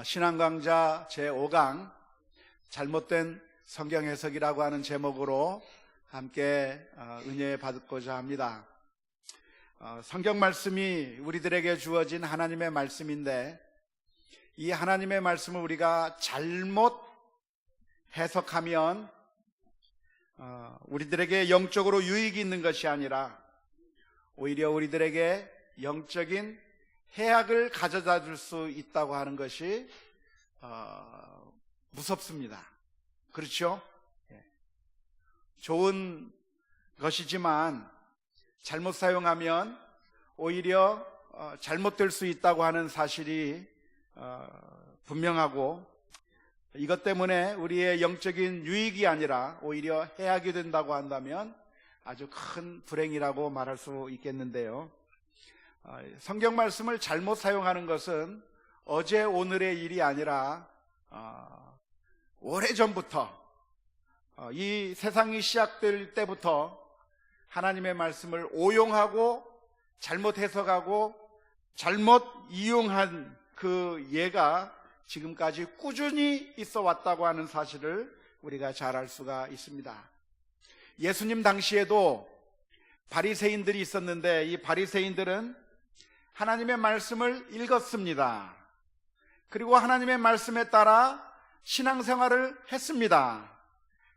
신앙강좌 제5강 잘못된 성경 해석이라고 하는 제목으로 함께 은혜 받고자 합니다. 성경 말씀이 우리들에게 주어진 하나님의 말씀인데, 이 하나님의 말씀을 우리가 잘못 해석하면 우리들에게 영적으로 유익이 있는 것이 아니라 오히려 우리들에게 영적인 해악을 가져다 줄 수 있다고 하는 것이 무섭습니다. 그렇죠? 좋은 것이지만 잘못 사용하면 오히려 잘못될 수 있다고 하는 사실이 분명하고, 이것 때문에 우리의 영적인 유익이 아니라 오히려 해악이 된다고 한다면 아주 큰 불행이라고 말할 수 있겠는데요. 성경 말씀을 잘못 사용하는 것은 어제 오늘의 일이 아니라 오래전부터, 이 세상이 시작될 때부터 하나님의 말씀을 오용하고 잘못 해석하고 잘못 이용한 그 예가 지금까지 꾸준히 있어 왔다고 하는 사실을 우리가 잘 알 수가 있습니다. 예수님 당시에도 바리새인들이 있었는데, 이 바리새인들은 하나님의 말씀을 읽었습니다. 그리고 하나님의 말씀에 따라 신앙생활을 했습니다.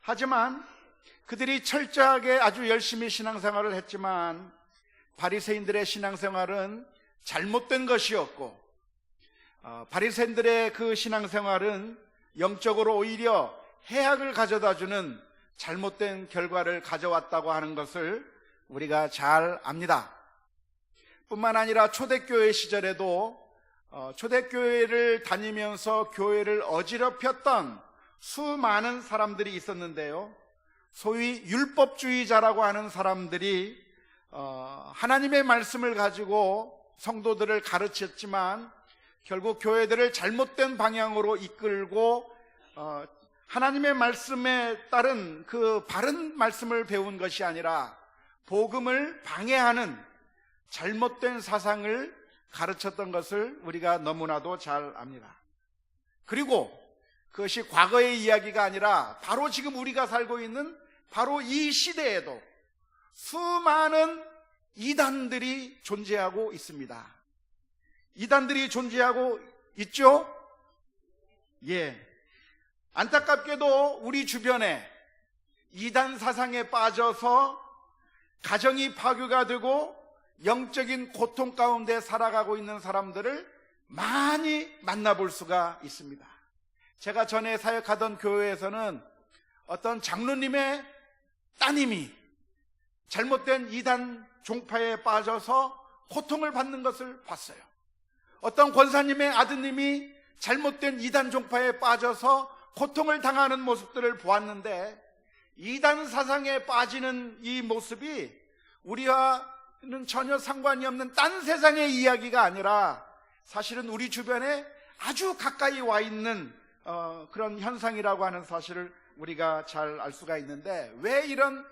하지만 그들이 철저하게 아주 열심히 신앙생활을 했지만 바리새인들의 신앙생활은 잘못된 것이었고, 바리새인들의 그 신앙생활은 영적으로 오히려 해악을 가져다주는 잘못된 결과를 가져왔다고 하는 것을 우리가 잘 압니다. 뿐만 아니라 초대교회 시절에도 초대교회를 다니면서 교회를 어지럽혔던 수많은 사람들이 있었는데요, 소위 율법주의자라고 하는 사람들이 하나님의 말씀을 가지고 성도들을 가르쳤지만 결국 교회들을 잘못된 방향으로 이끌고 하나님의 말씀에 따른 그 바른 말씀을 배운 것이 아니라 복음을 방해하는 잘못된 사상을 가르쳤던 것을 우리가 너무나도 잘 압니다. 그리고 그것이 과거의 이야기가 아니라 바로 지금 우리가 살고 있는 바로 이 시대에도 수많은 이단들이 존재하고 있습니다. 이단들이 존재하고 있죠? 예. 안타깝게도 우리 주변에 이단 사상에 빠져서 가정이 파괴가 되고 영적인 고통 가운데 살아가고 있는 사람들을 많이 만나볼 수가 있습니다. 제가 전에 사역하던 교회에서는 어떤 장로님의 따님이 잘못된 이단 종파에 빠져서 고통을 받는 것을 봤어요. 어떤 권사님의 아드님이 잘못된 이단 종파에 빠져서 고통을 당하는 모습들을 보았는데, 이단 사상에 빠지는 이 모습이 우리와는 전혀 상관이 없는 딴 세상의 이야기가 아니라 사실은 우리 주변에 아주 가까이 와 있는 그런 현상이라고 하는 사실을 우리가 잘 알 수가 있는데, 왜 이런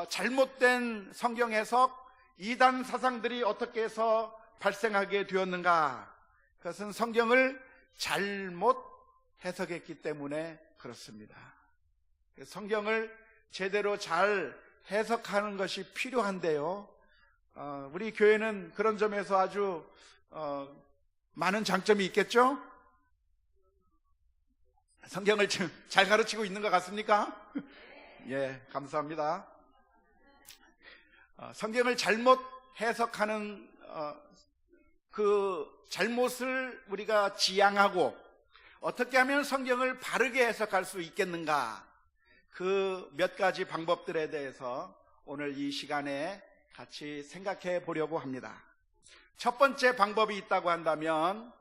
잘못된 성경 해석, 이단 사상들이 어떻게 해서 발생하게 되었는가? 그것은 성경을 잘못 해석했기 때문에 그렇습니다. 성경을 제대로 잘 해석하는 것이 필요한데요, 우리 교회는 그런 점에서 아주 많은 장점이 있겠죠? 성경을 잘 가르치고 있는 것 같습니까? 예, 감사합니다. 성경을 잘못 해석하는 그 잘못을 우리가 지양하고 어떻게 하면 성경을 바르게 해석할 수 있겠는가, 그 몇 가지 방법들에 대해서 오늘 이 시간에 같이 생각해 보려고 합니다. 첫 번째 방법이 있다고 한다면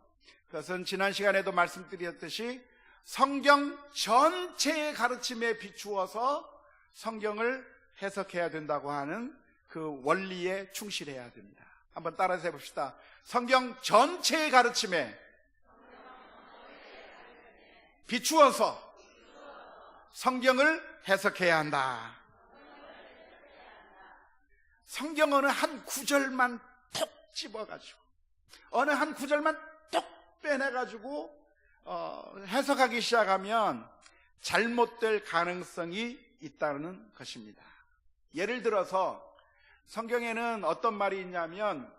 그것은 지난 시간에도 말씀드렸듯이 성경 전체의 가르침에 비추어서 성경을 해석해야 된다고 하는 그 원리에 충실해야 됩니다. 한번 따라서 해봅시다. 성경 전체의 가르침에 비추어서 성경을 해석해야 한다. 성경 어느 한 구절만 톡 집어가지고, 어느 한 구절만 톡 빼내가지고 해석하기 시작하면 잘못될 가능성이 있다는 것입니다. 예를 들어서 성경에는 어떤 말이 있냐면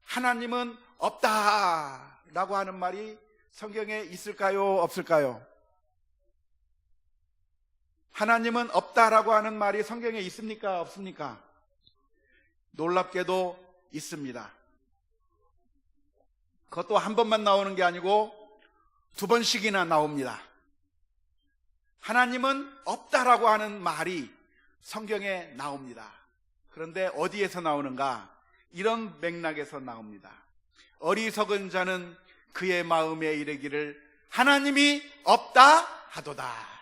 하나님은 없다라고 하는 말이 성경에 있을까요? 없을까요? 하나님은 없다라고 하는 말이 성경에 있습니까? 없습니까? 놀랍게도 있습니다. 그것도 한 번만 나오는 게 아니고 2번씩이나 나옵니다. 하나님은 없다라고 하는 말이 성경에 나옵니다. 그런데 어디에서 나오는가? 이런 맥락에서 나옵니다. 어리석은 자는 그의 마음에 이르기를 하나님이 없다 하도다.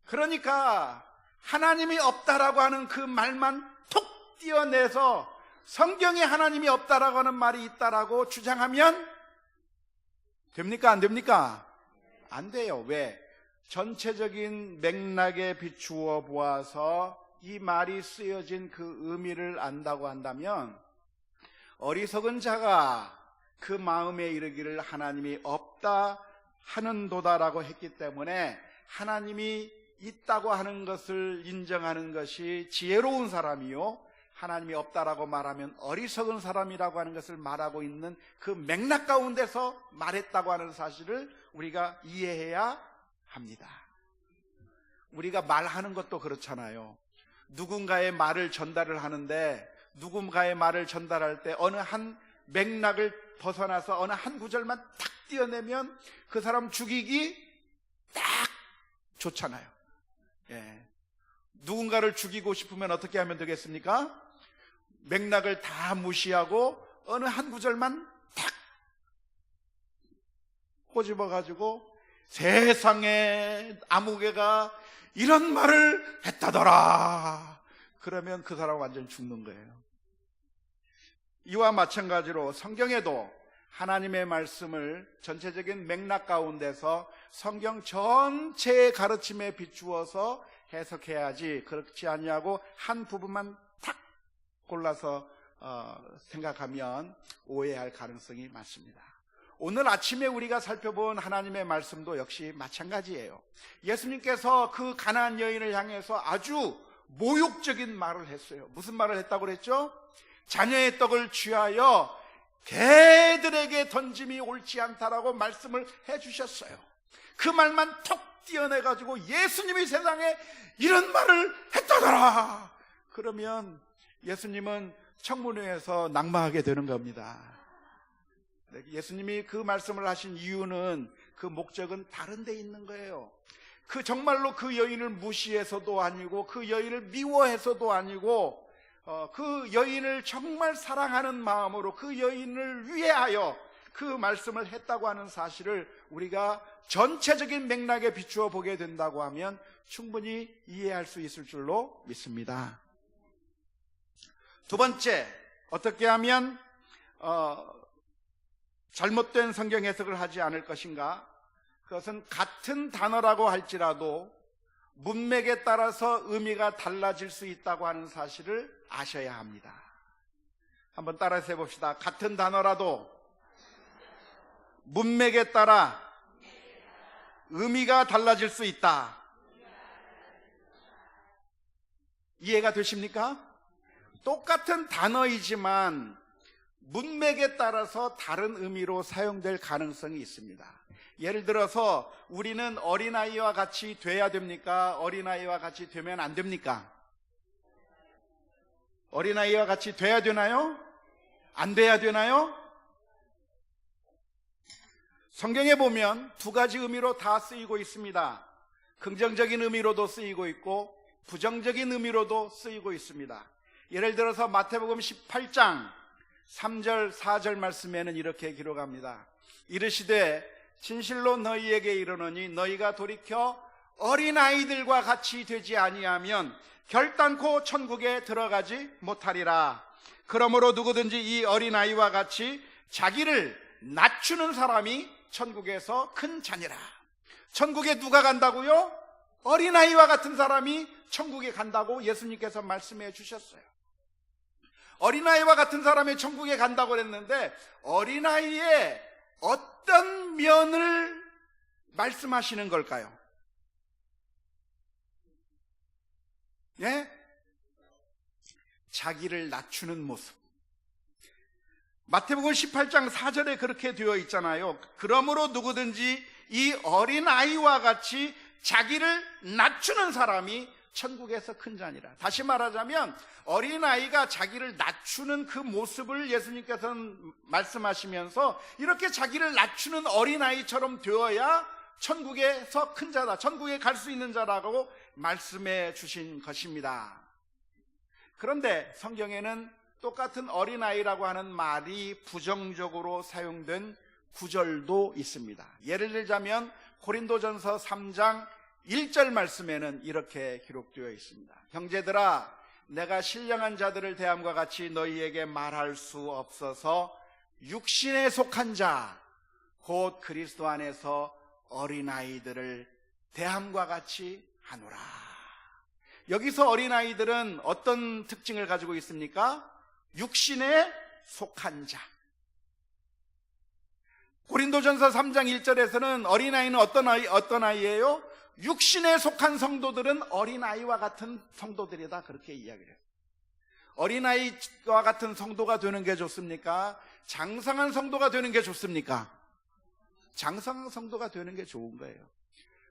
그러니까 하나님이 없다라고 하는 그 말만 톡 띄어내서 성경에 하나님이 없다라고 하는 말이 있다라고 주장하면 됩니까? 안 됩니까? 안 돼요. 왜? 전체적인 맥락에 비추어 보아서 이 말이 쓰여진 그 의미를 안다고 한다면 어리석은 자가 그 마음에 이르기를 하나님이 없다 하는도다라고 했기 때문에 하나님이 있다고 하는 것을 인정하는 것이 지혜로운 사람이요, 하나님이 없다라고 말하면 어리석은 사람이라고 하는 것을 말하고 있는 그 맥락 가운데서 말했다고 하는 사실을 우리가 이해해야 합니다. 우리가 말하는 것도 그렇잖아요. 누군가의 말을 전달을 하는데 누군가의 말을 전달할 때 어느 한 맥락을 벗어나서 어느 한 구절만 탁 띄어내면 그 사람 죽이기 딱 좋잖아요. 예. 누군가를 죽이고 싶으면 어떻게 하면 되겠습니까? 맥락을 다 무시하고 어느 한 구절만 탁 꼬집어가지고 세상에 아무개가 이런 말을 했다더라. 그러면 그 사람 완전 죽는 거예요. 이와 마찬가지로 성경에도 하나님의 말씀을 전체적인 맥락 가운데서 성경 전체의 가르침에 비추어서 해석해야지, 그렇지 아니하고 한 부분만 탁 골라서 생각하면 오해할 가능성이 많습니다. 오늘 아침에 우리가 살펴본 하나님의 말씀도 역시 마찬가지예요. 예수님께서 그 가나안 여인을 향해서 아주 모욕적인 말을 했어요. 무슨 말을 했다고 그랬죠? 자녀의 떡을 취하여 개들에게 던짐이 옳지 않다라고 말씀을 해주셨어요. 그 말만 톡 띄어내가지고 예수님이 세상에 이런 말을 했다더라. 그러면 예수님은 청문회에서 낙마하게 되는 겁니다. 예수님이 그 말씀을 하신 이유는, 그 목적은 다른 데 있는 거예요. 그 정말로 그 여인을 무시해서도 아니고 그 여인을 미워해서도 아니고 그 여인을 정말 사랑하는 마음으로 그 여인을 위하여 그 말씀을 했다고 하는 사실을 우리가 전체적인 맥락에 비추어 보게 된다고 하면 충분히 이해할 수 있을 줄로 믿습니다. 두 번째, 어떻게 하면 잘못된 성경 해석을 하지 않을 것인가? 그것은 같은 단어라고 할지라도 문맥에 따라서 의미가 달라질 수 있다고 하는 사실을 아셔야 합니다. 한번 따라서 해봅시다. 같은 단어라도 문맥에 따라 의미가 달라질 수 있다. 이해가 되십니까? 똑같은 단어이지만 문맥에 따라서 다른 의미로 사용될 가능성이 있습니다. 예를 들어서 우리는 어린아이와 같이 돼야 됩니까? 어린아이와 같이 되면 안 됩니까? 어린아이와 같이 돼야 되나요? 안 돼야 되나요? 성경에 보면 두 가지 의미로 다 쓰이고 있습니다. 긍정적인 의미로도 쓰이고 있고 부정적인 의미로도 쓰이고 있습니다. 예를 들어서 마태복음 18장 3절 4절 말씀에는 이렇게 기록합니다. 이르시되 진실로 너희에게 이르노니 너희가 돌이켜 어린아이들과 같이 되지 아니하면 결단코 천국에 들어가지 못하리라. 그러므로 누구든지 이 어린아이와 같이 자기를 낮추는 사람이 천국에서 큰 자니라. 천국에 누가 간다고요? 어린아이와 같은 사람이 천국에 간다고 예수님께서 말씀해 주셨어요. 어린아이와 같은 사람이 천국에 간다고 그랬는데 어린아이의 어떤 면을 말씀하시는 걸까요? 예? 자기를 낮추는 모습. 마태복음 18장 4절에 그렇게 되어 있잖아요. 그러므로 누구든지 이 어린아이와 같이 자기를 낮추는 사람이 천국에서 큰 자니라. 다시 말하자면 어린아이가 자기를 낮추는 그 모습을 예수님께서는 말씀하시면서 이렇게 자기를 낮추는 어린아이처럼 되어야 천국에서 큰 자다, 천국에 갈 수 있는 자라고 말씀해 주신 것입니다. 그런데 성경에는 똑같은 어린아이라고 하는 말이 부정적으로 사용된 구절도 있습니다. 예를 들자면 고린도전서 3장 1절 말씀에는 이렇게 기록되어 있습니다. 형제들아, 내가 신령한 자들을 대함과 같이 너희에게 말할 수 없어서 육신에 속한 자, 곧 그리스도 안에서 어린아이들을 대함과 같이 하노라. 여기서 어린아이들은 어떤 특징을 가지고 있습니까? 육신에 속한 자. 고린도전서 3장 1절에서는 어린아이는 어떤 아이예요? 육신에 속한 성도들은 어린아이와 같은 성도들이다, 그렇게 이야기를 해요. 어린아이와 같은 성도가 되는 게 좋습니까? 장성한 성도가 되는 게 좋습니까? 장성한 성도가 되는 게 좋은 거예요.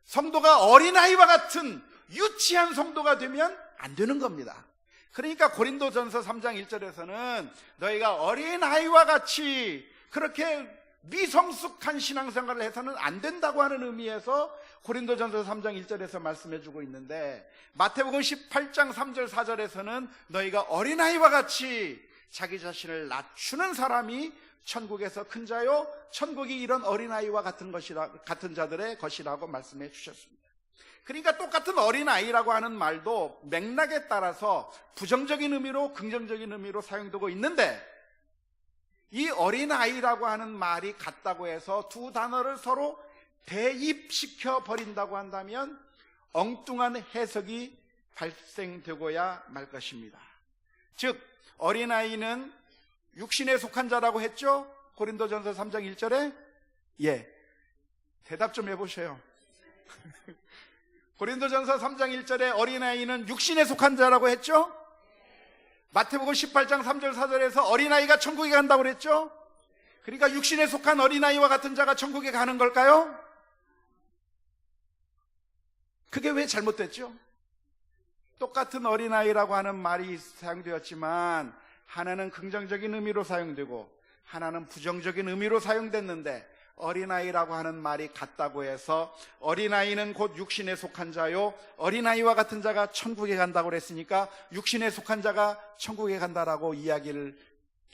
성도가 어린아이와 같은 유치한 성도가 되면 안 되는 겁니다. 그러니까 고린도전서 3장 1절에서는 너희가 어린아이와 같이 그렇게 미성숙한 신앙생활을 해서는 안 된다고 하는 의미에서 고린도전서 3장 1절에서 말씀해주고 있는데, 마태복음 18장 3절 4절에서는 너희가 어린아이와 같이 자기 자신을 낮추는 사람이 천국에서 큰 자요, 천국이 이런 어린아이와 같은 자들의 것이라고 말씀해 주셨습니다. 그러니까 똑같은 어린아이라고 하는 말도 맥락에 따라서 부정적인 의미로 긍정적인 의미로 사용되고 있는데, 이 어린아이라고 하는 말이 같다고 해서 두 단어를 서로 대입시켜 버린다고 한다면 엉뚱한 해석이 발생되고야 말 것입니다. 즉 어린아이는 육신에 속한 자라고 했죠? 고린도전서 3장 1절에? 예, 대답 좀 해보세요. 고린도전서 3장 1절에 어린아이는 육신에 속한 자라고 했죠? 마태복음 18장 3절 4절에서 어린아이가 천국에 간다고 그랬죠? 그러니까 육신에 속한 어린아이와 같은 자가 천국에 가는 걸까요? 그게 왜 잘못됐죠? 똑같은 어린아이라고 하는 말이 사용되었지만 하나는 긍정적인 의미로 사용되고 하나는 부정적인 의미로 사용됐는데, 어린아이라고 하는 말이 같다고 해서 어린아이는 곧 육신에 속한 자요, 어린아이와 같은 자가 천국에 간다고 그랬으니까 육신에 속한 자가 천국에 간다라고 이야기를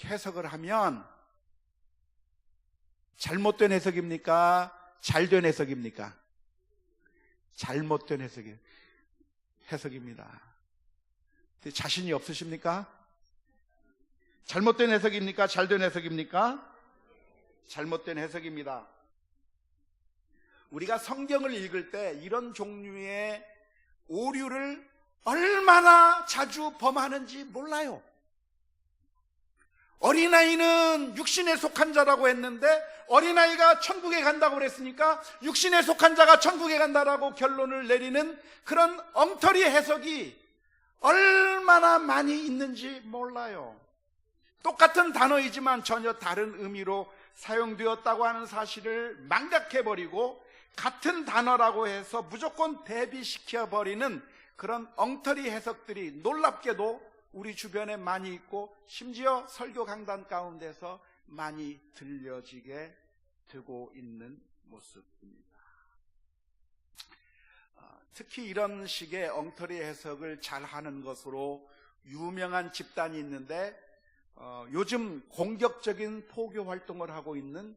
해석을 하면 잘못된 해석입니까? 잘된 해석입니까? 잘못된 해석입니다. 자신이 없으십니까? 잘못된 해석입니까? 잘된 해석입니까? 잘못된 해석입니다. 우리가 성경을 읽을 때 이런 종류의 오류를 얼마나 자주 범하는지 몰라요. 어린아이는 육신에 속한 자라고 했는데 어린아이가 천국에 간다고 그랬으니까 육신에 속한 자가 천국에 간다라고 결론을 내리는 그런 엉터리 해석이 얼마나 많이 있는지 몰라요. 똑같은 단어이지만 전혀 다른 의미로 사용되었다고 하는 사실을 망각해버리고 같은 단어라고 해서 무조건 대비시켜버리는 그런 엉터리 해석들이 놀랍게도 우리 주변에 많이 있고 심지어 설교 강단 가운데서 많이 들려지게 되고 있는 모습입니다. 특히 이런 식의 엉터리 해석을 잘하는 것으로 유명한 집단이 있는데 요즘 공격적인 포교 활동을 하고 있는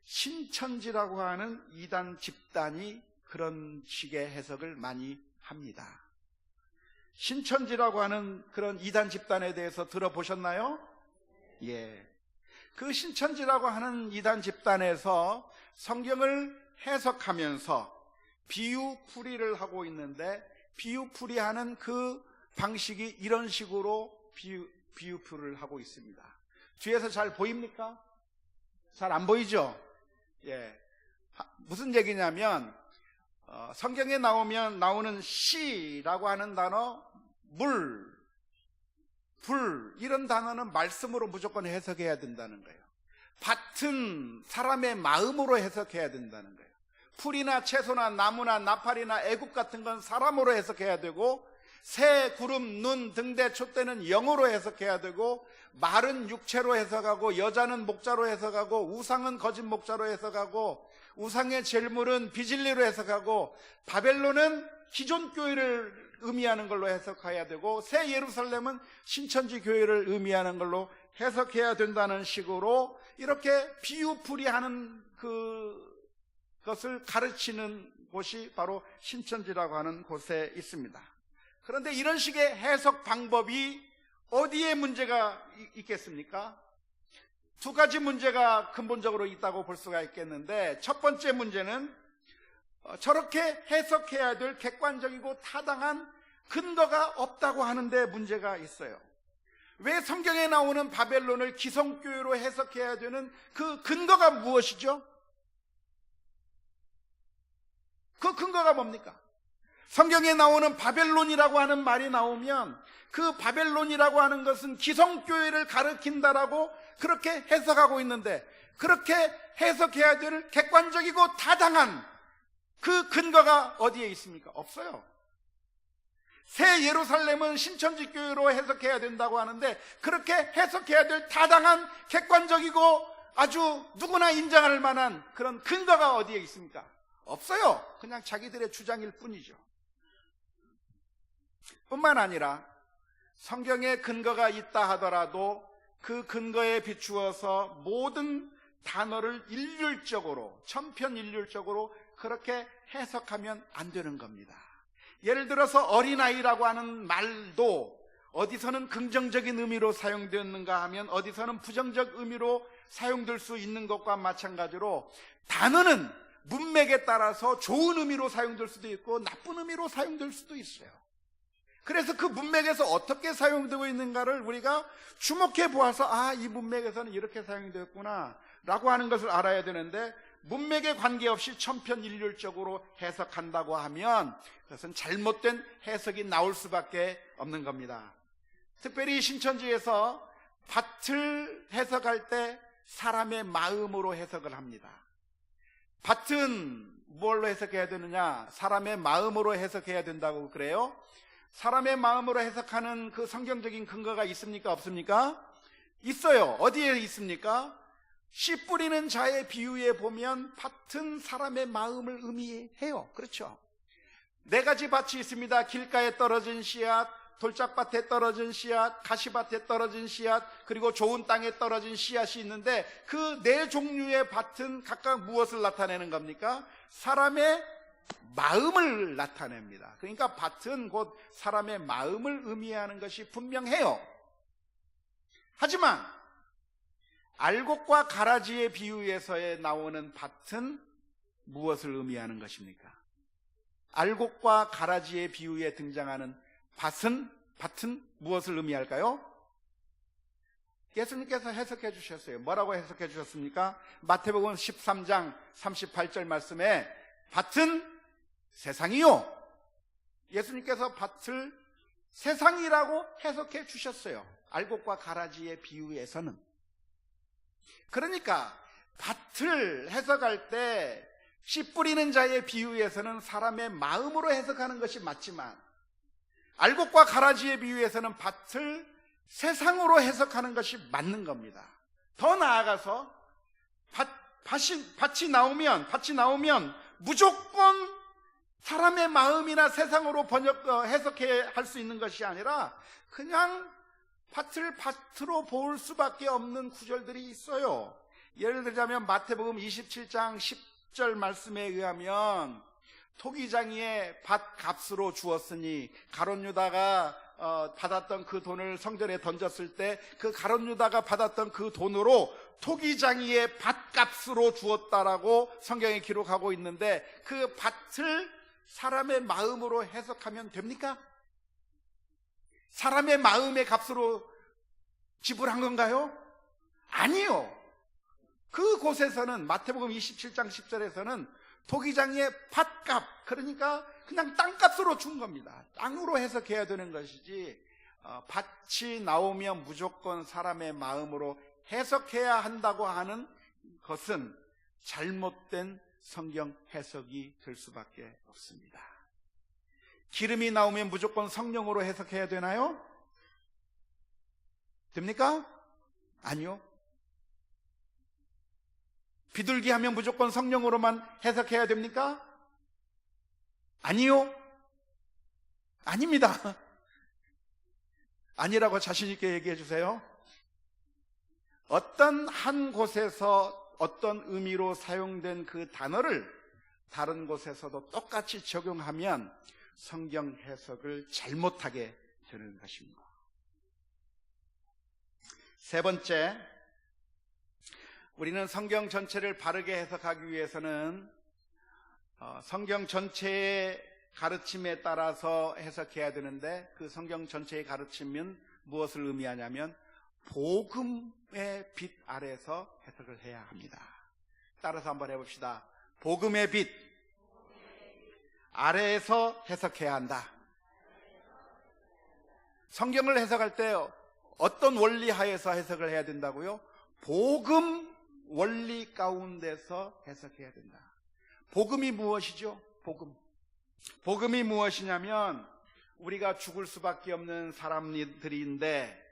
신천지라고 하는 이단 집단이 그런 식의 해석을 많이 합니다. 신천지라고 하는 그런 이단 집단에 대해서 들어보셨나요? 예. 그 신천지라고 하는 이단 집단에서 성경을 해석하면서 비유풀이를 하고 있는데, 비유풀이하는 그 방식이 이런 식으로 비유표를 하고 있습니다. 뒤에서 잘 보입니까? 잘 안 보이죠? 예. 무슨 얘기냐면 성경에 나오는 시라고 하는 단어, 물, 불 이런 단어는 말씀으로 무조건 해석해야 된다는 거예요. 밭은 사람의 마음으로 해석해야 된다는 거예요. 풀이나 채소나 나무나 나팔이나 애국 같은 건 사람으로 해석해야 되고, 새, 구름, 눈, 등대, 촛대는 영으로 해석해야 되고, 말은 육체로 해석하고, 여자는 목자로 해석하고, 우상은 거짓 목자로 해석하고, 우상의 제물은 비진리로 해석하고, 바벨론은 기존 교회를 의미하는 걸로 해석해야 되고, 새 예루살렘은 신천지 교회를 의미하는 걸로 해석해야 된다는 식으로 이렇게 비유풀이하는 그것을 가르치는 곳이 바로 신천지라고 하는 곳에 있습니다. 그런데 이런 식의 해석 방법이 어디에 문제가 있겠습니까? 두 가지 문제가 근본적으로 있다고 볼 수가 있겠는데, 첫 번째 문제는 저렇게 해석해야 될 객관적이고 타당한 근거가 없다고 하는데 문제가 있어요. 왜 성경에 나오는 바벨론을 기성교회로 해석해야 되는 그 근거가 무엇이죠? 그 근거가 뭡니까? 성경에 나오는 바벨론이라고 하는 말이 나오면 그 바벨론이라고 하는 것은 기성교회를 가리킨다라고 그렇게 해석하고 있는데, 그렇게 해석해야 될 객관적이고 타당한 그 근거가 어디에 있습니까? 없어요. 새 예루살렘은 신천지 교회로 해석해야 된다고 하는데, 그렇게 해석해야 될 타당한 객관적이고 아주 누구나 인정할 만한 그런 근거가 어디에 있습니까? 없어요. 그냥 자기들의 주장일 뿐이죠. 뿐만 아니라 성경에 근거가 있다 하더라도 그 근거에 비추어서 모든 단어를 일률적으로, 천편일률적으로 그렇게 해석하면 안 되는 겁니다. 예를 들어서 어린아이라고 하는 말도 어디서는 긍정적인 의미로 사용되었는가 하면 어디서는 부정적 의미로 사용될 수 있는 것과 마찬가지로, 단어는 문맥에 따라서 좋은 의미로 사용될 수도 있고 나쁜 의미로 사용될 수도 있어요. 그래서 그 문맥에서 어떻게 사용되고 있는가를 우리가 주목해 보아서, 이 문맥에서는 이렇게 사용되었구나 라고 하는 것을 알아야 되는데, 문맥에 관계없이 천편일률적으로 해석한다고 하면 그것은 잘못된 해석이 나올 수밖에 없는 겁니다. 특별히 신천지에서 밭을 해석할 때 사람의 마음으로 해석을 합니다. 밭은 뭘로 해석해야 되느냐? 사람의 마음으로 해석해야 된다고 그래요. 사람의 마음으로 해석하는 그 성경적인 근거가 있습니까? 없습니까? 있어요. 어디에 있습니까? 씨 뿌리는 자의 비유에 보면 밭은 사람의 마음을 의미해요. 그렇죠? 4가지 밭이 있습니다. 길가에 떨어진 씨앗, 돌짝밭에 떨어진 씨앗, 가시밭에 떨어진 씨앗, 그리고 좋은 땅에 떨어진 씨앗이 있는데, 그 4종류의 밭은 각각 무엇을 나타내는 겁니까? 사람의 마음을 나타냅니다. 그러니까 밭은 곧 사람의 마음을 의미하는 것이 분명해요. 하지만 알곡과 가라지의 비유에서에 나오는 밭은 무엇을 의미하는 것입니까? 알곡과 가라지의 비유에 등장하는 밭은 무엇을 의미할까요? 예수님께서 해석해 주셨어요. 뭐라고 해석해 주셨습니까? 마태복음 13장 38절 말씀에 밭은 세상이요. 예수님께서 밭을 세상이라고 해석해 주셨어요. 알곡과 가라지의 비유에서는. 그러니까 밭을 해석할 때 씨 뿌리는 자의 비유에서는 사람의 마음으로 해석하는 것이 맞지만, 알곡과 가라지의 비유에서는 밭을 세상으로 해석하는 것이 맞는 겁니다. 더 나아가서 밭이 나오면 무조건 사람의 마음이나 세상으로 해석해야 할 수 있는 것이 아니라 그냥 밭을 밭으로 볼 수밖에 없는 구절들이 있어요. 예를 들자면 마태복음 27장 10절 말씀에 의하면, 토기장이의 밭 값으로 주었으니 가룟 유다가 받았던 그 돈을 성전에 던졌을 때 그 가룟 유다가 받았던 그 돈으로 토기장이의 밭값으로 주었다라고 성경에 기록하고 있는데, 그 밭을 사람의 마음으로 해석하면 됩니까? 사람의 마음의 값으로 지불한 건가요? 아니요. 그곳에서는 마태복음 27장 10절에서는 토기장의 밭값, 그러니까 그냥 땅값으로 준 겁니다. 땅으로 해석해야 되는 것이지 밭이 나오면 무조건 사람의 마음으로 해석해야 한다고 하는 것은 잘못된 성경 해석이 될 수밖에 없습니다. 기름이 나오면 무조건 성령으로 해석해야 되나요? 됩니까? 아니요. 비둘기 하면 무조건 성령으로만 해석해야 됩니까? 아니요. 아닙니다. 아니라고 자신 있게 얘기해 주세요. 어떤 한 곳에서 어떤 의미로 사용된 그 단어를 다른 곳에서도 똑같이 적용하면 성경 해석을 잘못하게 되는 것입니다. 세 번째, 우리는 성경 전체를 바르게 해석하기 위해서는 성경 전체의 가르침에 따라서 해석해야 되는데, 그 성경 전체의 가르침은 무엇을 의미하냐면 복음의 빛 아래에서 해석을 해야 합니다. 따라서 한번 해봅시다. 복음의 빛 아래에서 해석해야 한다. 성경을 해석할 때 어떤 원리 하에서 해석을 해야 된다고요? 복음 원리 가운데서 해석해야 된다. 복음이 무엇이죠? 복음이 무엇이냐면 우리가 죽을 수밖에 없는 사람들인데,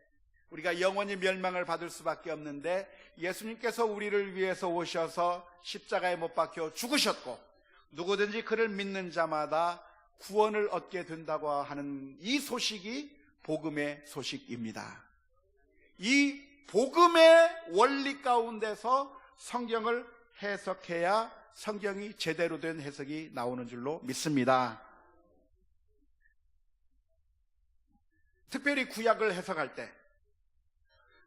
우리가 영원히 멸망을 받을 수밖에 없는데, 예수님께서 우리를 위해서 오셔서 십자가에 못 박혀 죽으셨고 누구든지 그를 믿는 자마다 구원을 얻게 된다고 하는 이 소식이 복음의 소식입니다. 이 복음의 원리 가운데서 성경을 해석해야 성경이 제대로 된 해석이 나오는 줄로 믿습니다. 특별히 구약을 해석할 때,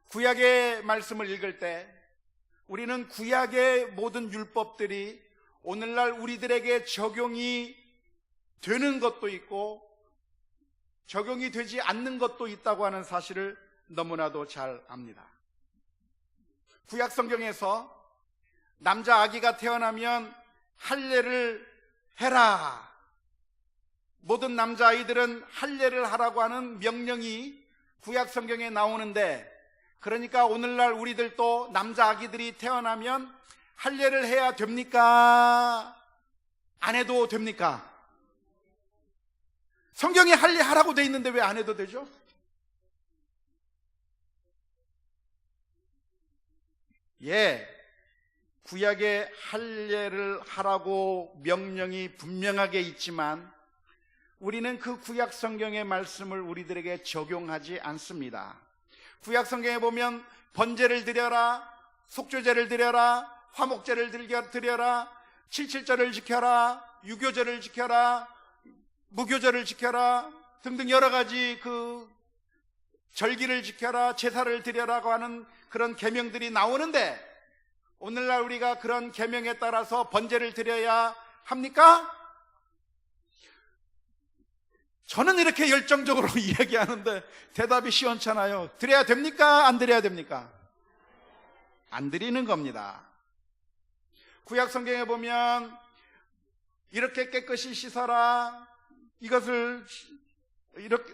구약의 말씀을 읽을 때 우리는 구약의 모든 율법들이 오늘날 우리들에게 적용이 되는 것도 있고 적용이 되지 않는 것도 있다고 하는 사실을 너무나도 잘 압니다. 구약 성경에서 남자 아기가 태어나면 할례를 해라, 모든 남자아이들은 할례를 하라고 하는 명령이 구약 성경에 나오는데, 그러니까 오늘날 우리들도 남자 아기들이 태어나면 할례를 해야 됩니까? 안 해도 됩니까? 성경에 할례하라고 돼 있는데 왜 안 해도 되죠? 예, 구약에 할례를 하라고 명령이 분명하게 있지만 우리는 그 구약 성경의 말씀을 우리들에게 적용하지 않습니다. 구약 성경에 보면 번제를 드려라, 속죄제를 드려라, 화목제를 드려라, 칠칠절을 지켜라, 유교절을 지켜라, 무교절을 지켜라 등등 여러 가지 그 절기를 지켜라, 제사를 드려라고 하는 그런 계명들이 나오는데, 오늘날 우리가 그런 계명에 따라서 번제를 드려야 합니까? 저는 이렇게 열정적으로 이야기하는데 대답이 시원찮아요. 드려야 됩니까? 안 드려야 됩니까? 안 드리는 겁니다. 구약 성경에 보면 이렇게 깨끗이 씻어라, 이것을 이렇게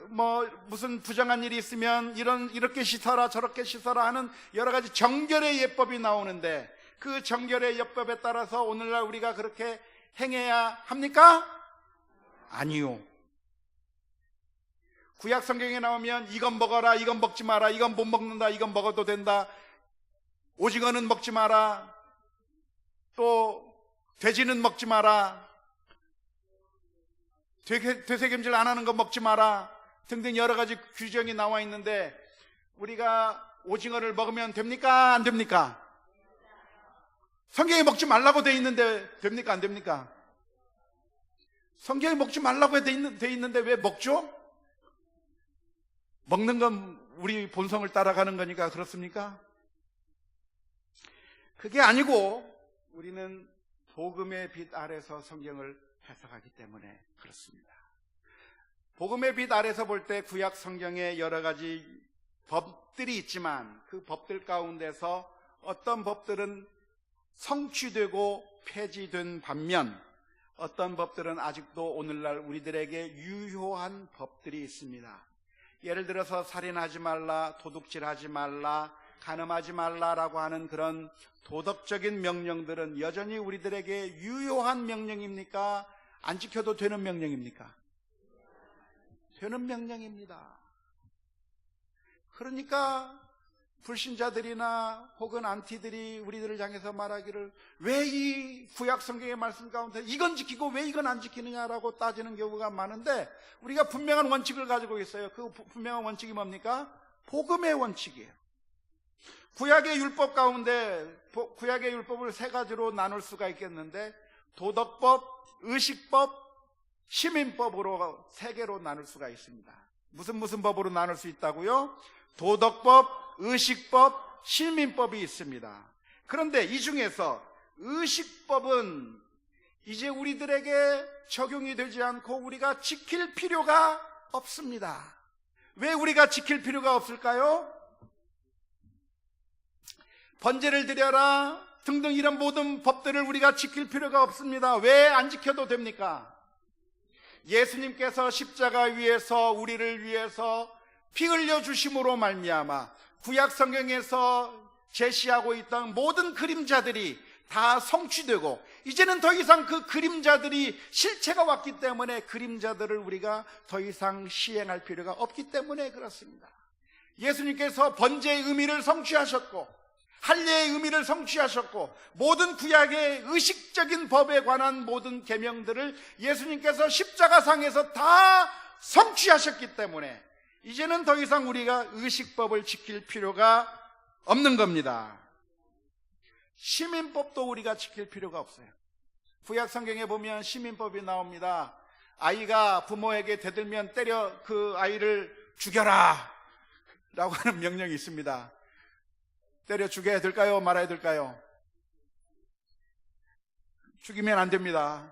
무슨 부정한 일이 있으면 이렇게 씻어라, 저렇게 씻어라 하는 여러 가지 정결의 예법이 나오는데, 그 정결의 예법에 따라서 오늘날 우리가 그렇게 행해야 합니까? 아니요. 구약 성경에 나오면 이건 먹어라, 이건 먹지 마라, 이건 못 먹는다, 이건 먹어도 된다, 오징어는 먹지 마라, 또 돼지는 먹지 마라, 되새김질 안 하는 거 먹지 마라 등등 여러 가지 규정이 나와 있는데, 우리가 오징어를 먹으면 됩니까? 안 됩니까? 성경에 먹지 말라고 돼 있는데 됩니까? 안 됩니까? 성경에 먹지 말라고 돼 있는데 왜 먹죠? 먹는 건 우리 본성을 따라가는 거니까 그렇습니까? 그게 아니고 우리는 복음의 빛 아래서 성경을 해석하기 때문에 그렇습니다. 복음의 빛 아래서 볼 때 구약 성경의 여러 가지 법들이 있지만 그 법들 가운데서 어떤 법들은 성취되고 폐지된 반면 어떤 법들은 아직도 오늘날 우리들에게 유효한 법들이 있습니다. 예를 들어서 살인하지 말라, 도둑질하지 말라, 간음하지 말라라고 하는 그런 도덕적인 명령들은 여전히 우리들에게 유효한 명령입니까? 안 지켜도 되는 명령입니까? 되는 명령입니다. 그러니까 불신자들이나 혹은 안티들이 우리들을 향해서 말하기를 왜 이 구약 성경의 말씀 가운데 이건 지키고 왜 이건 안 지키느냐라고 따지는 경우가 많은데, 우리가 분명한 원칙을 가지고 있어요. 그 분명한 원칙이 뭡니까? 복음의 원칙이에요. 구약의 율법 가운데 구약의 율법을 세 가지로 나눌 수가 있겠는데, 도덕법, 의식법, 시민법으로 세 개로 나눌 수가 있습니다. 무슨 법으로 나눌 수 있다고요? 도덕법, 의식법, 시민법이 있습니다. 그런데 이 중에서 의식법은 이제 우리들에게 적용이 되지 않고 우리가 지킬 필요가 없습니다. 왜 우리가 지킬 필요가 없을까요? 번제를 드려라 등등 이런 모든 법들을 우리가 지킬 필요가 없습니다. 왜 안 지켜도 됩니까? 예수님께서 십자가 위에서 우리를 위해서 피 흘려 주심으로 말미암아 구약 성경에서 제시하고 있던 모든 그림자들이 다 성취되고, 이제는 더 이상 그 그림자들이 실체가 왔기 때문에 그림자들을 우리가 더 이상 시행할 필요가 없기 때문에 그렇습니다. 예수님께서 번제의 의미를 성취하셨고 할례의 의미를 성취하셨고 모든 구약의 의식적인 법에 관한 모든 계명들을 예수님께서 십자가상에서 다 성취하셨기 때문에 이제는 더 이상 우리가 의식법을 지킬 필요가 없는 겁니다. 시민법도 우리가 지킬 필요가 없어요. 구약 성경에 보면 시민법이 나옵니다. 아이가 부모에게 대들면 때려 그 아이를 죽여라 라고 하는 명령이 있습니다. 때려 죽여야 될까요? 말아야 될까요? 죽이면 안 됩니다.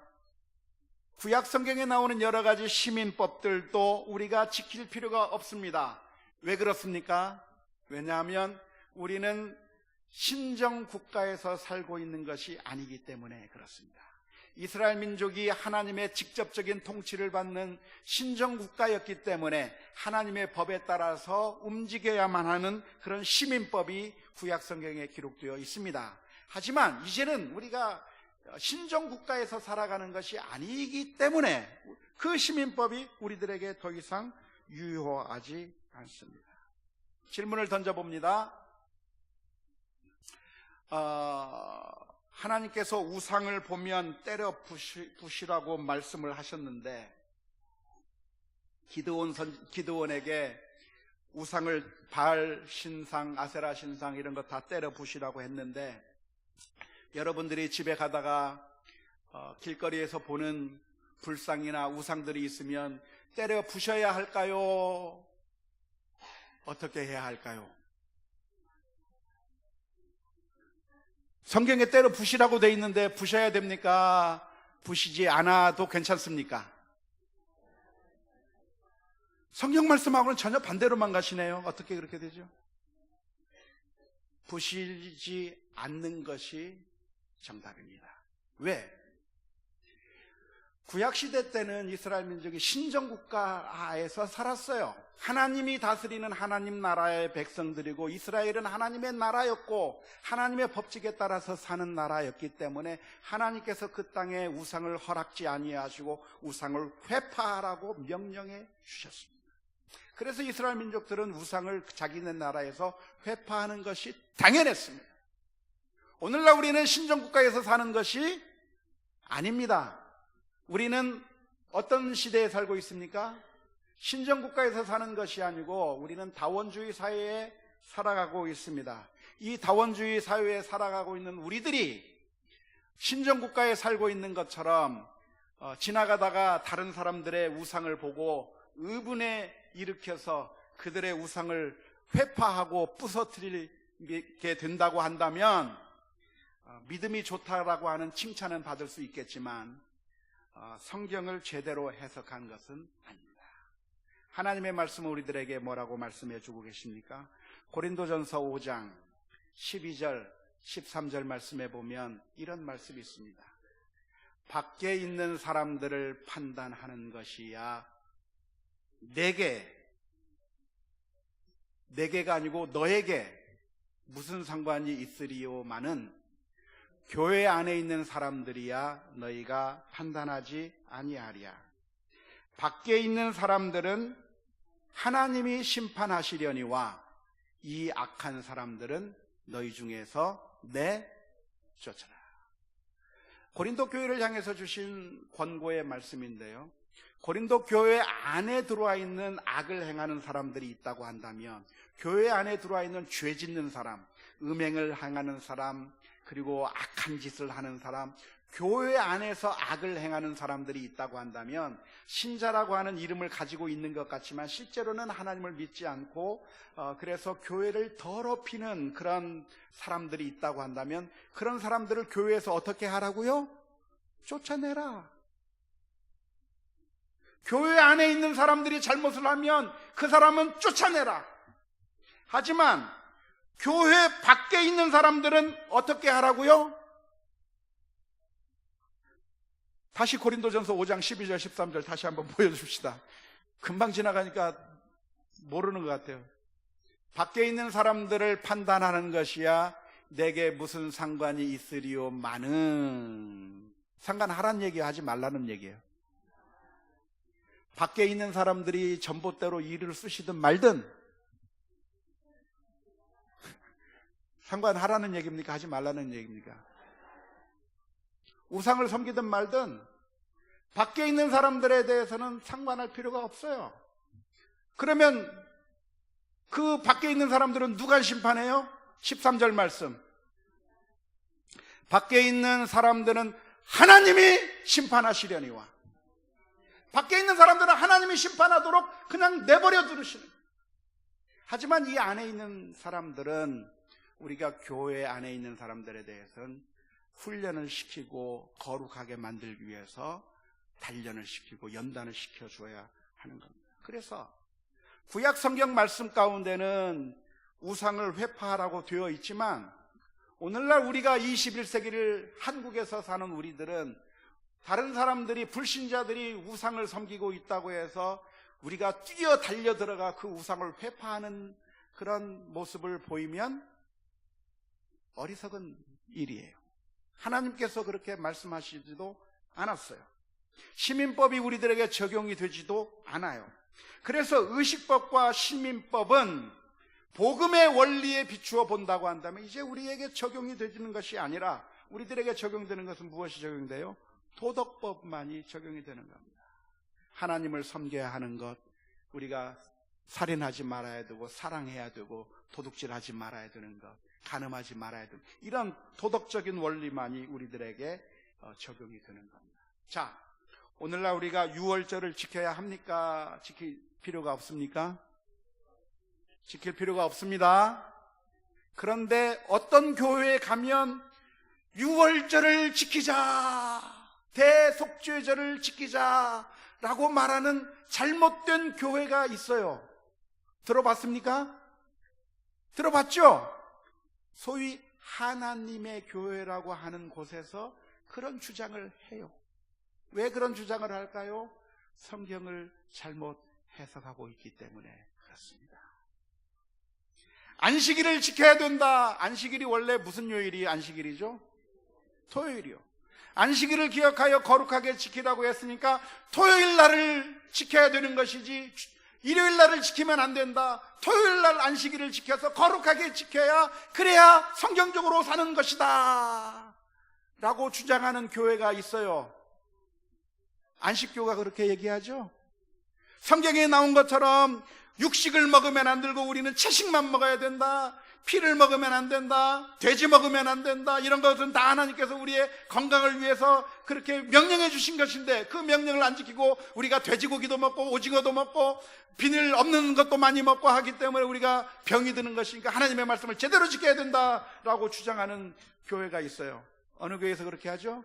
구약 성경에 나오는 여러 가지 시민법들도 우리가 지킬 필요가 없습니다. 왜 그렇습니까? 왜냐하면 우리는 신정국가에서 살고 있는 것이 아니기 때문에 그렇습니다. 이스라엘 민족이 하나님의 직접적인 통치를 받는 신정국가였기 때문에 하나님의 법에 따라서 움직여야만 하는 그런 시민법이 구약 성경에 기록되어 있습니다. 하지만 이제는 우리가 신정국가에서 살아가는 것이 아니기 때문에 그 시민법이 우리들에게 더 이상 유효하지 않습니다. 질문을 던져봅니다. 하나님께서 우상을 보면 때려 부시라고 말씀을 하셨는데, 기드온에게 우상을 바알 신상, 아세라 신상 이런 거 다 때려 부시라고 했는데, 여러분들이 집에 가다가 길거리에서 보는 불상이나 우상들이 있으면 때려 부셔야 할까요? 어떻게 해야 할까요? 성경에 때려 부시라고 돼 있는데 부셔야 됩니까? 부시지 않아도 괜찮습니까? 성경 말씀하고는 전혀 반대로만 가시네요. 어떻게 그렇게 되죠? 부시지 않는 것이 정답입니다. 왜? 구약시대 때는 이스라엘 민족이 신정국가에서 살았어요. 하나님이 다스리는 하나님 나라의 백성들이고 이스라엘은 하나님의 나라였고 하나님의 법칙에 따라서 사는 나라였기 때문에 하나님께서 그 땅에 우상을 허락지 아니하시고 우상을 회파하라고 명령해 주셨습니다. 그래서 이스라엘 민족들은 우상을 자기네 나라에서 회파하는 것이 당연했습니다. 오늘날 우리는 신정국가에서 사는 것이 아닙니다. 우리는 어떤 시대에 살고 있습니까? 신정국가에서 사는 것이 아니고 우리는 다원주의 사회에 살아가고 있습니다. 이 다원주의 사회에 살아가고 있는 우리들이 신정국가에 살고 있는 것처럼 지나가다가 다른 사람들의 우상을 보고 의분에 일으켜서 그들의 우상을 회파하고 부서뜨리게 된다고 한다면 믿음이 좋다라고 하는 칭찬은 받을 수 있겠지만 성경을 제대로 해석한 것은 아닙니다. 하나님의 말씀은 우리들에게 뭐라고 말씀해 주고 계십니까? 고린도전서 5장 12절 13절 말씀에 보면 이런 말씀이 있습니다. 밖에 있는 사람들을 판단하는 것이야 내게가 아니고 너에게 무슨 상관이 있으리요마는 교회 안에 있는 사람들이야 너희가 판단하지 아니하리야. 밖에 있는 사람들은 하나님이 심판하시려니와 이 악한 사람들은 너희 중에서 내쫓아라. 고린도 교회를 향해서 주신 권고의 말씀인데요, 고린도 교회 안에 들어와 있는 악을 행하는 사람들이 있다고 한다면, 교회 안에 들어와 있는 죄 짓는 사람, 음행을 행하는 사람, 그리고 악한 짓을 하는 사람, 교회 안에서 악을 행하는 사람들이 있다고 한다면, 신자라고 하는 이름을 가지고 있는 것 같지만 실제로는 하나님을 믿지 않고 그래서 교회를 더럽히는 그런 사람들이 있다고 한다면, 그런 사람들을 교회에서 어떻게 하라고요? 쫓아내라. 교회 안에 있는 사람들이 잘못을 하면 그 사람은 쫓아내라. 하지만 교회 밖에 있는 사람들은 어떻게 하라고요? 다시 고린도전서 5장 12절 13절 다시 한번 보여줍시다. 금방 지나가니까 모르는 것 같아요. 밖에 있는 사람들을 판단하는 것이야 내게 무슨 상관이 있으리요마는, 상관하란 얘기 하지 말라는 얘기예요. 밖에 있는 사람들이 전봇대로 일을 쓰시든 말든 상관하라는 얘기입니까? 하지 말라는 얘기입니까? 우상을 섬기든 말든 밖에 있는 사람들에 대해서는 상관할 필요가 없어요. 그러면 그 밖에 있는 사람들은 누가 심판해요? 13절 말씀, 밖에 있는 사람들은 하나님이 심판하시려니와. 밖에 있는 사람들은 하나님이 심판하도록 그냥 내버려 두시는. 하지만 이 안에 있는 사람들은, 우리가 교회 안에 있는 사람들에 대해서는 훈련을 시키고 거룩하게 만들기 위해서 단련을 시키고 연단을 시켜줘야 하는 겁니다. 그래서 구약 성경 말씀 가운데는 우상을 회파하라고 되어 있지만, 오늘날 우리가 21세기를 한국에서 사는 우리들은 다른 사람들이, 불신자들이 우상을 섬기고 있다고 해서 우리가 뛰어 달려 들어가 그 우상을 회파하는 그런 모습을 보이면 어리석은 일이에요. 하나님께서 그렇게 말씀하시지도 않았어요. 시민법이 우리들에게 적용이 되지도 않아요. 그래서 의식법과 시민법은 복음의 원리에 비추어 본다고 한다면 이제 우리에게 적용이 되는 것이 아니라, 우리들에게 적용되는 것은 무엇이 적용돼요? 도덕법만이 적용이 되는 겁니다. 하나님을 섬겨야 하는 것, 우리가 살인하지 말아야 되고 사랑해야 되고 도둑질하지 말아야 되는 것, 간음하지 말아야 되는, 이런 도덕적인 원리만이 우리들에게 적용이 되는 겁니다. 자, 오늘날 우리가 유월절을 지켜야 합니까? 지킬 필요가 없습니까? 지킬 필요가 없습니다. 그런데 어떤 교회에 가면 유월절을 지키자, 대속죄절을 지키자라고 말하는 잘못된 교회가 있어요. 들어봤습니까? 들어봤죠? 소위 하나님의 교회라고 하는 곳에서 그런 주장을 해요. 왜 그런 주장을 할까요? 성경을 잘못 해석하고 있기 때문에 그렇습니다. 안식일을 지켜야 된다. 안식일이 원래 무슨 요일이 안식일이죠? 토요일이요. 안식일을 기억하여 거룩하게 지키라고 했으니까 토요일 날을 지켜야 되는 것이지 일요일 날을 지키면 안 된다. 토요일 날 안식일을 지켜서 거룩하게 지켜야, 그래야 성경적으로 사는 것이다 라고 주장하는 교회가 있어요. 안식교가 그렇게 얘기하죠. 성경에 나온 것처럼 육식을 먹으면 안 되고 우리는 채식만 먹어야 된다, 피를 먹으면 안 된다, 돼지 먹으면 안 된다, 이런 것은 다 하나님께서 우리의 건강을 위해서 그렇게 명령해 주신 것인데, 그 명령을 안 지키고 우리가 돼지고기도 먹고 오징어도 먹고 비늘 없는 것도 많이 먹고 하기 때문에 우리가 병이 드는 것이니까 하나님의 말씀을 제대로 지켜야 된다라고 주장하는 교회가 있어요. 어느 교회에서 그렇게 하죠?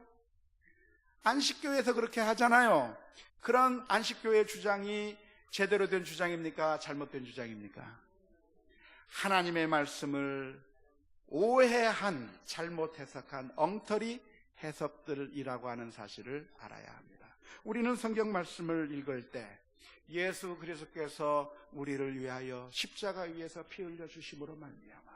안식교회에서 그렇게 하잖아요. 그런 안식교회 주장이 제대로 된 주장입니까? 잘못된 주장입니까? 하나님의 말씀을 오해한, 잘못 해석한 엉터리 해석들이라고 하는 사실을 알아야 합니다. 우리는 성경 말씀을 읽을 때 예수 그리스도께서 우리를 위하여 십자가 위에서 피 흘려 주심으로 말미암아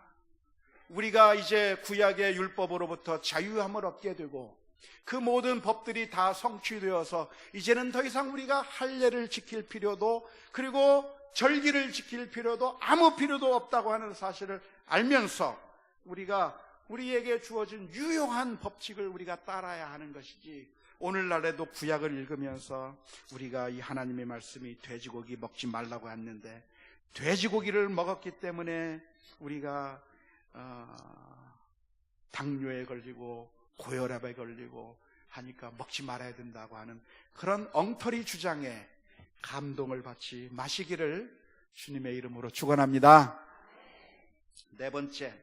우리가 이제 구약의 율법으로부터 자유함을 얻게 되고 그 모든 법들이 다 성취되어서 이제는 더 이상 우리가 할례를 지킬 필요도, 그리고 절기를 지킬 필요도, 아무 필요도 없다고 하는 사실을 알면서 우리에게 주어진 유효한 법칙을 우리가 따라야 하는 것이지, 오늘날에도 구약을 읽으면서 우리가 이 하나님의 말씀이 돼지고기 먹지 말라고 했는데 돼지고기를 먹었기 때문에 우리가 당뇨에 걸리고 고혈압에 걸리고 하니까 먹지 말아야 된다고 하는 그런 엉터리 주장에 감동을 받지 마시기를 주님의 이름으로 축원합니다. 네 번째,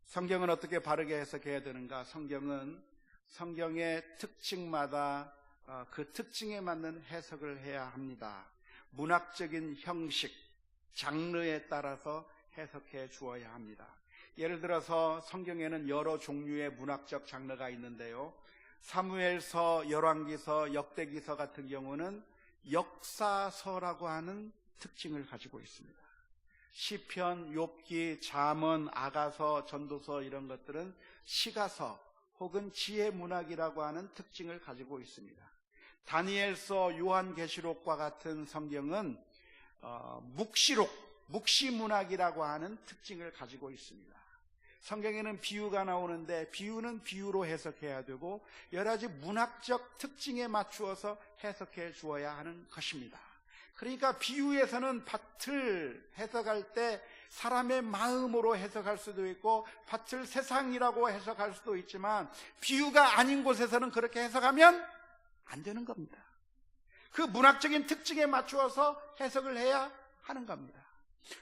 성경은 어떻게 바르게 해석해야 되는가? 성경은 성경의 특징마다 그 특징에 맞는 해석을 해야 합니다. 문학적인 형식, 장르에 따라서 해석해 주어야 합니다. 예를 들어서 성경에는 여러 종류의 문학적 장르가 있는데요, 사무엘서, 열왕기서, 역대기서 같은 경우는 역사서라고 하는 특징을 가지고 있습니다. 시편, 욥기, 잠언, 아가서, 전도서 이런 것들은 시가서 혹은 지혜문학이라고 하는 특징을 가지고 있습니다. 다니엘서, 요한계시록과 같은 성경은 묵시록, 묵시문학이라고 하는 특징을 가지고 있습니다. 성경에는 비유가 나오는데 비유는 비유로 해석해야 되고 여러 가지 문학적 특징에 맞추어서 해석해 주어야 하는 것입니다. 그러니까 비유에서는 밭을 해석할 때 사람의 마음으로 해석할 수도 있고 밭을 세상이라고 해석할 수도 있지만 비유가 아닌 곳에서는 그렇게 해석하면 안 되는 겁니다. 그 문학적인 특징에 맞추어서 해석을 해야 하는 겁니다.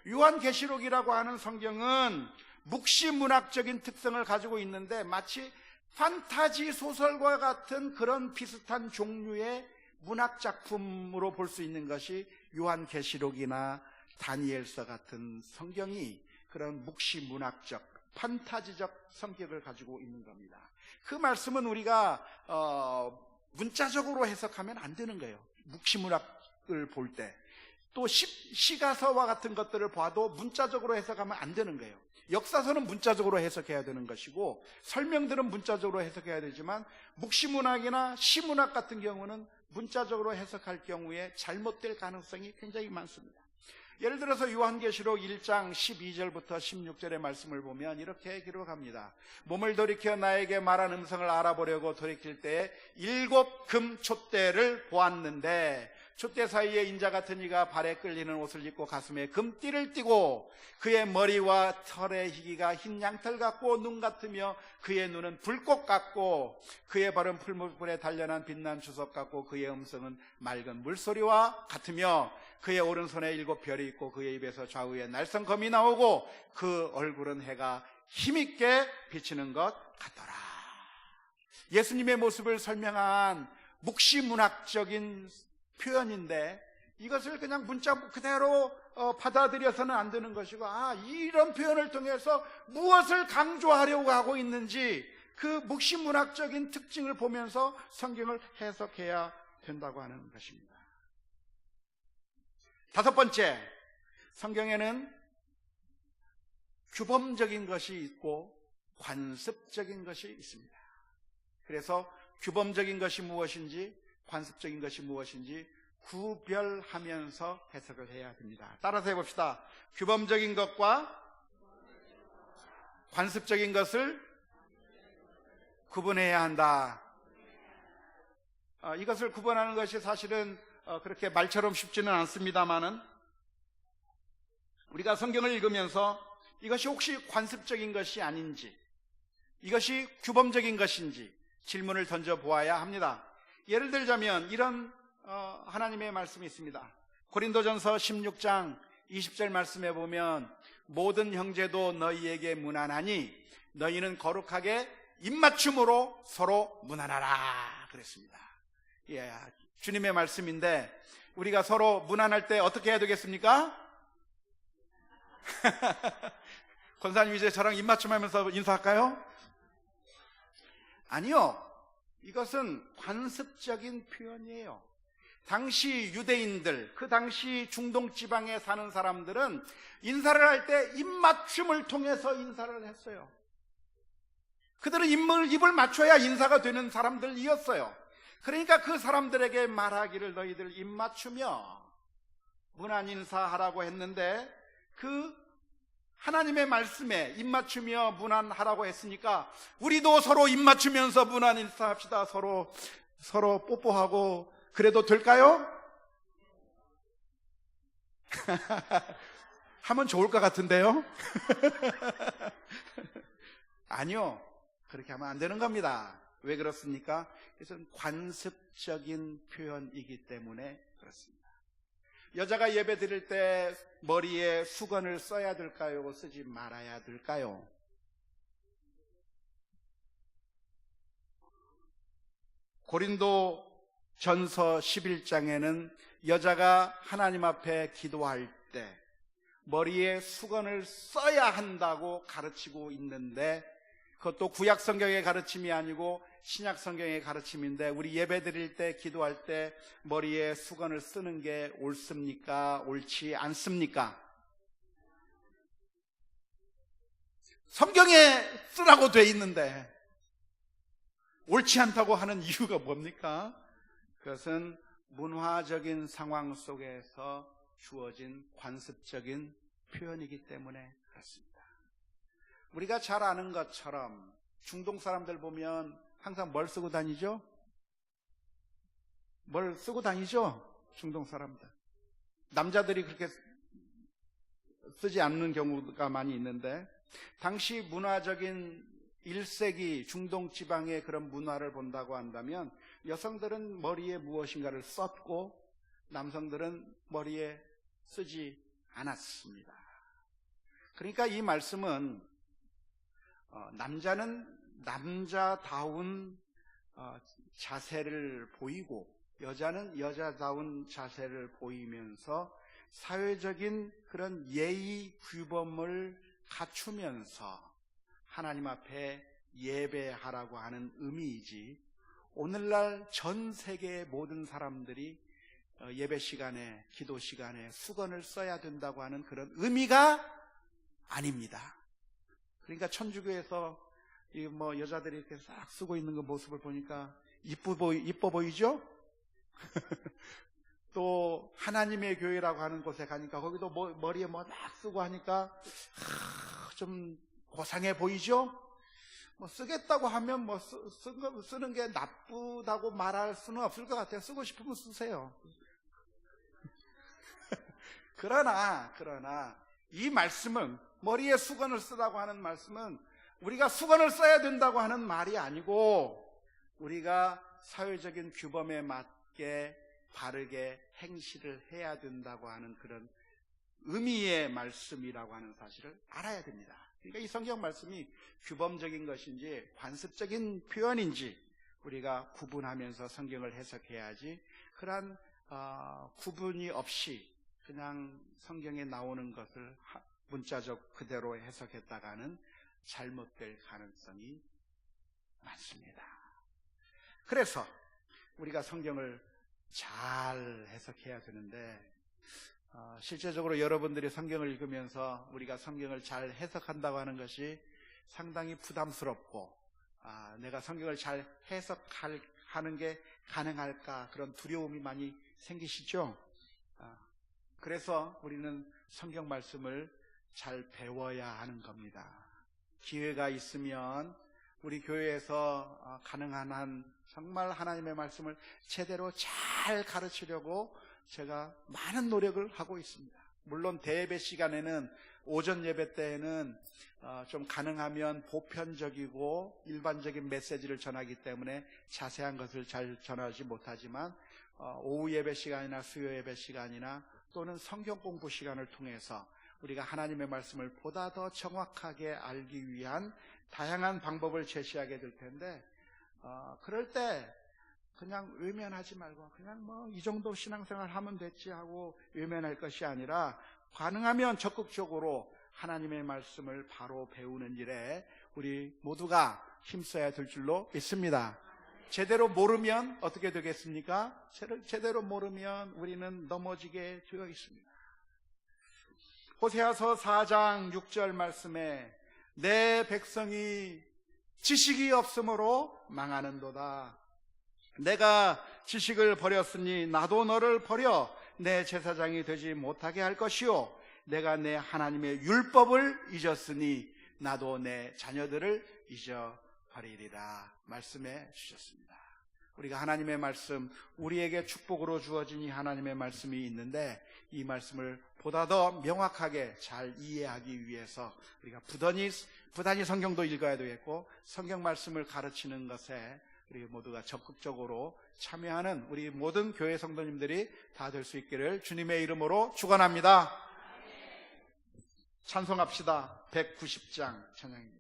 요한계시록이라고 하는 성경은 묵시문학적인 특성을 가지고 있는데 마치 판타지 소설과 같은 그런 비슷한 종류의 문학 작품으로 볼 수 있는 것이 요한계시록이나 다니엘서 같은 성경이 그런 묵시문학적, 판타지적 성격을 가지고 있는 겁니다. 그 말씀은 우리가 문자적으로 해석하면 안 되는 거예요. 묵시문학을 볼 때. 또 시가서와 같은 것들을 봐도 문자적으로 해석하면 안 되는 거예요. 역사서는 문자적으로 해석해야 되는 것이고 설명들은 문자적으로 해석해야 되지만 묵시문학이나 시문학 같은 경우는 문자적으로 해석할 경우에 잘못될 가능성이 굉장히 많습니다. 예를 들어서 요한계시록 1장 12절부터 16절의 말씀을 보면 이렇게 기록합니다. 몸을 돌이켜 나에게 말한 음성을 알아보려고 돌이킬 때에 7 금 촛대를 보았는데 촛대 사이에 인자 같은 이가 발에 끌리는 옷을 입고 가슴에 금띠를 띠고 그의 머리와 털의 희기가 흰 양털 같고 눈 같으며 그의 눈은 불꽃 같고 그의 발은 풀무불에 단련한 빛난 주석 같고 그의 음성은 맑은 물소리와 같으며 그의 오른손에 7 별이 있고 그의 입에서 좌우에 날성검이 나오고 그 얼굴은 해가 힘있게 비치는 것 같더라. 예수님의 모습을 설명한 묵시문학적인 표현인데 이것을 그냥 문자 그대로 받아들여서는 안 되는 것이고 이런 표현을 통해서 무엇을 강조하려고 하고 있는지 그 묵시문학적인 특징을 보면서 성경을 해석해야 된다고 하는 것입니다. 5번째, 성경에는 규범적인 것이 있고 관습적인 것이 있습니다. 그래서 규범적인 것이 무엇인지 관습적인 것이 무엇인지 구별하면서 해석을 해야 됩니다. 따라서 해봅시다. 규범적인 것과 관습적인 것을 구분해야 한다. 이것을 구분하는 것이 사실은 그렇게 말처럼 쉽지는 않습니다만은 우리가 성경을 읽으면서 이것이 혹시 관습적인 것이 아닌지, 이것이 규범적인 것인지 질문을 던져보아야 합니다. 예를 들자면 이런 하나님의 말씀이 있습니다. 고린도전서 16장 20절 말씀에 보면 모든 형제도 너희에게 무난하니 너희는 거룩하게 입맞춤으로 서로 무난하라 그랬습니다. 주님의 말씀인데 우리가 서로 문안할 때 어떻게 해야 되겠습니까? 권사님 이제 저랑 입맞춤하면서 인사할까요? 아니요. 이것은 관습적인 표현이에요. 당시 유대인들, 그 당시 중동 지방에 사는 사람들은 인사를 할 때 입맞춤을 통해서 인사를 했어요. 그들은 입을 맞춰야 인사가 되는 사람들이었어요. 그러니까 그 사람들에게 말하기를 너희들 입맞추며 문안 인사하라고 했는데, 그 하나님의 말씀에 입맞추며 문안하라고 했으니까 우리도 서로 입맞추면서 문안 인사합시다. 서로 뽀뽀하고 그래도 될까요? 하면 좋을 것 같은데요? 아니요. 그렇게 하면 안 되는 겁니다. 왜 그렇습니까? 그것은 관습적인 표현이기 때문에 그렇습니다. 여자가 예배 드릴 때 머리에 수건을 써야 될까요? 쓰지 말아야 될까요? 고린도 전서 11장에는 여자가 하나님 앞에 기도할 때 머리에 수건을 써야 한다고 가르치고 있는데, 그것도 구약 성경의 가르침이 아니고 신약 성경의 가르침인데, 우리 예배 드릴 때 기도할 때 머리에 수건을 쓰는 게 옳습니까? 옳지 않습니까? 성경에 쓰라고 돼 있는데 옳지 않다고 하는 이유가 뭡니까? 그것은 문화적인 상황 속에서 주어진 관습적인 표현이기 때문에 그렇습니다. 우리가 잘 아는 것처럼 중동 사람들 보면 항상 뭘 쓰고 다니죠? 뭘 쓰고 다니죠? 중동 사람들. 남자들이 그렇게 쓰지 않는 경우가 많이 있는데, 당시 문화적인 1세기 중동 지방의 그런 문화를 본다고 한다면 여성들은 머리에 무엇인가를 썼고 남성들은 머리에 쓰지 않았습니다. 그러니까 이 말씀은 남자는 남자다운 자세를 보이고 여자는 여자다운 자세를 보이면서 사회적인 그런 예의 규범을 갖추면서 하나님 앞에 예배하라고 하는 의미이지, 오늘날 전 세계의 모든 사람들이 예배 시간에, 기도 시간에 수건을 써야 된다고 하는 그런 의미가 아닙니다. 그러니까 천주교에서 여자들이 이렇게 싹 쓰고 있는 그 모습을 보니까 이뻐 보이죠? 또 하나님의 교회라고 하는 곳에 가니까 거기도 머리에 막 쓰고 하니까 좀 고상해 보이죠? 쓰겠다고 하면 쓰는 게 나쁘다고 말할 수는 없을 것 같아요. 쓰고 싶으면 쓰세요. 그러나 이 말씀은, 머리에 수건을 쓰라고 하는 말씀은 우리가 수건을 써야 된다고 하는 말이 아니고, 우리가 사회적인 규범에 맞게 바르게 행실을 해야 된다고 하는 그런 의미의 말씀이라고 하는 사실을 알아야 됩니다. 그러니까 이 성경 말씀이 규범적인 것인지 관습적인 표현인지 우리가 구분하면서 성경을 해석해야지, 그러한 구분이 없이 그냥 성경에 나오는 것을 문자적 그대로 해석했다가는 잘못될 가능성이 많습니다. 그래서 우리가 성경을 잘 해석해야 되는데, 실제적으로 여러분들이 성경을 읽으면서 우리가 성경을 잘 해석한다고 하는 것이 상당히 부담스럽고, 내가 성경을 잘 해석하는 게 가능할까, 그런 두려움이 많이 생기시죠? 그래서 우리는 성경 말씀을 잘 배워야 하는 겁니다. 기회가 있으면 우리 교회에서 가능한 한 정말 하나님의 말씀을 제대로 잘 가르치려고 제가 많은 노력을 하고 있습니다. 물론 대예배 시간에는, 오전 예배 때에는 좀 가능하면 보편적이고 일반적인 메시지를 전하기 때문에 자세한 것을 잘 전하지 못하지만, 오후 예배 시간이나 수요 예배 시간이나 또는 성경 공부 시간을 통해서 우리가 하나님의 말씀을 보다 더 정확하게 알기 위한 다양한 방법을 제시하게 될 텐데, 그럴 때 그냥 외면하지 말고 그냥 뭐 이 정도 신앙생활 하면 됐지 하고 외면할 것이 아니라 가능하면 적극적으로 하나님의 말씀을 바로 배우는 일에 우리 모두가 힘써야 될 줄로 믿습니다. 제대로 모르면 어떻게 되겠습니까? 제대로 모르면 우리는 넘어지게 되어 있습니다. 호세아서 4장 6절 말씀에 내 백성이 지식이 없으므로 망하는도다. 내가 지식을 버렸으니 나도 너를 버려 내 제사장이 되지 못하게 할 것이요 내가 내 하나님의 율법을 잊었으니 나도 내 자녀들을 잊어버리리라 말씀해 주셨습니다. 우리가 하나님의 말씀, 우리에게 축복으로 주어진 이 하나님의 말씀이 있는데 이 말씀을 보다 더 명확하게 잘 이해하기 위해서 우리가 부단히 성경도 읽어야 되겠고 성경 말씀을 가르치는 것에 우리 모두가 적극적으로 참여하는 우리 모든 교회 성도님들이 다 될 수 있기를 주님의 이름으로 축원합니다. 찬송합시다. 190장 찬양입니다.